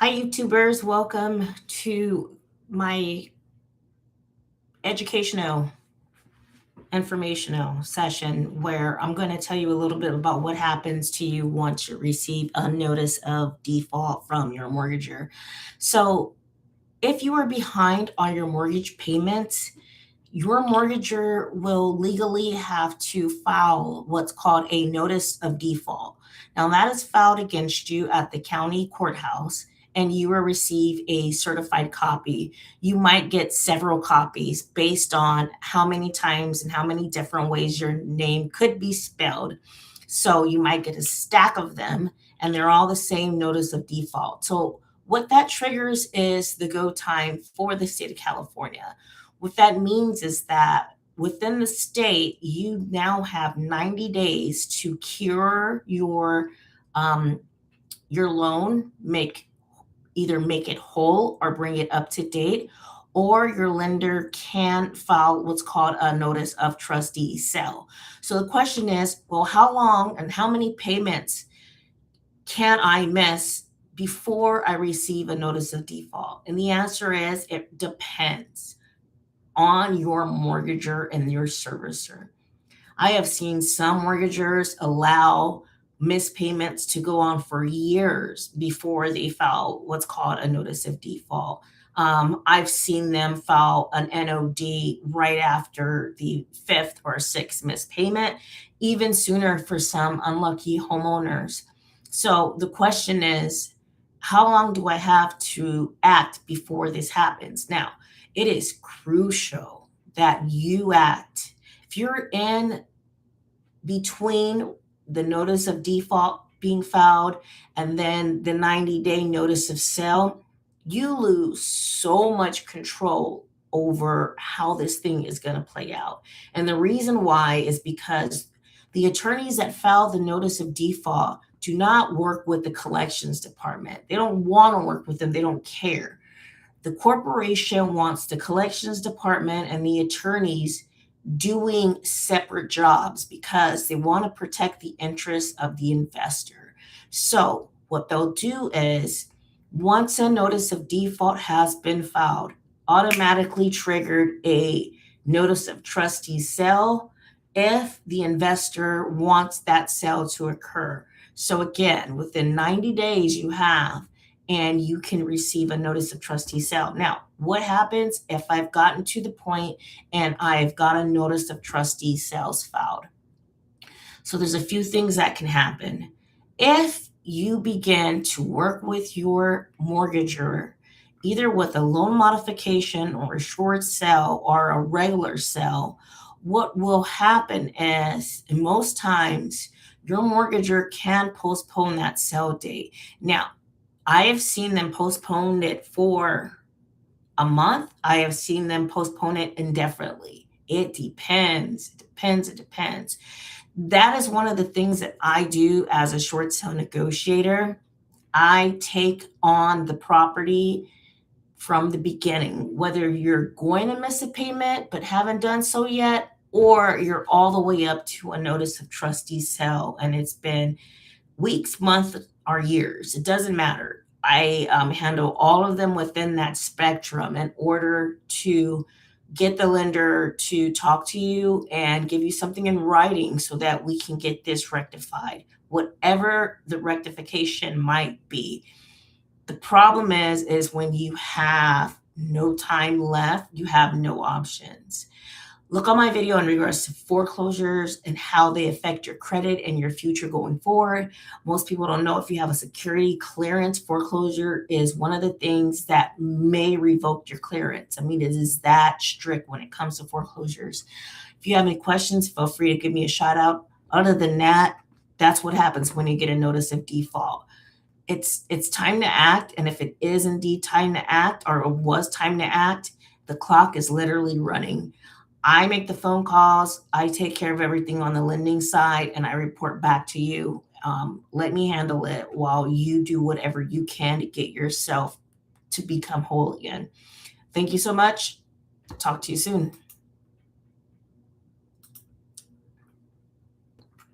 Hi, YouTubers. Welcome to my educational, informational session where I'm going to tell you a little bit about what happens to you once you receive a notice of default from your mortgager. So, if you are behind on your mortgage payments, your mortgager will legally have to file what's called a notice of default. Now, that is filed against you at the county courthouse, and you will receive a certified copy. You might get several copies based on how many times and how many different ways your name could be spelled. So, you might get a stack of them, and they're all the same notice of default. So, what that triggers is the go time for the state of California. What that means is that within the state, you now have 90 days to cure um, your loan, either make it whole or bring it up to date, or your lender can file what's called a notice of trustee sale. So the question is, well, how long and how many payments can I miss before I receive a notice of default? And the answer is it depends on your mortgager and your servicer. I have seen some mortgagers allow missed payments to go on for years before they file what's called a notice of default. I've seen them file an NOD right after the fifth or sixth missed payment, even sooner for some unlucky homeowners. So the question is, how long do I have to act before this happens? Now, it is crucial that you act. If you're in between the notice of default being filed and then the 90-day notice of sale, you lose so much control over how this thing is going to play out. And the reason why is because the attorneys that file the notice of default do not work with the collections department. They don't want to work with them, they don't care. The corporation wants the collections department and the attorneys doing separate jobs because they want to protect the interests of the investor. So, what they'll do is once a notice of default has been filed, automatically triggered a notice of trustee sale if the investor wants that sale to occur. So, again, within 90 days, you have and you can receive a notice of trustee sale. Now, what happens if I've gotten to the point and I've got a notice of trustee sales filed? So there's a few things that can happen. If you begin to work with your mortgager, either with a loan modification or a short sale or a regular sale, what will happen is most times your mortgager can postpone that sale date. Now, I have seen them postpone it for a month. I have seen them postpone it indefinitely. It depends. It depends. It depends. That is one of the things that I do as a short sale negotiator. I take on the property from the beginning, whether you're going to miss a payment but haven't done so yet, or you're all the way up to a notice of trustee sale and it's been weeks, months, or years. It doesn't matter. I handle all of them within that spectrum in order to get the lender to talk to you and give you something in writing so that we can get this rectified, whatever the rectification might be. The problem is when you have no time left, you have no options. Look on my video in regards to foreclosures and how they affect your credit and your future going forward. Most people don't know if you have a security clearance, foreclosure is one of the things that may revoke your clearance. I mean, it is that strict when it comes to foreclosures. If you have any questions, feel free to give me a shout out. Other than that, that's what happens when you get a notice of default. It's time to act, and if it is indeed time to act or it was time to act, the clock is literally running. I make the phone calls, I take care of everything on the lending side, and I report back to you. Let me handle it while you do whatever you can to get yourself to become whole again. Thank you so much. Talk to you soon.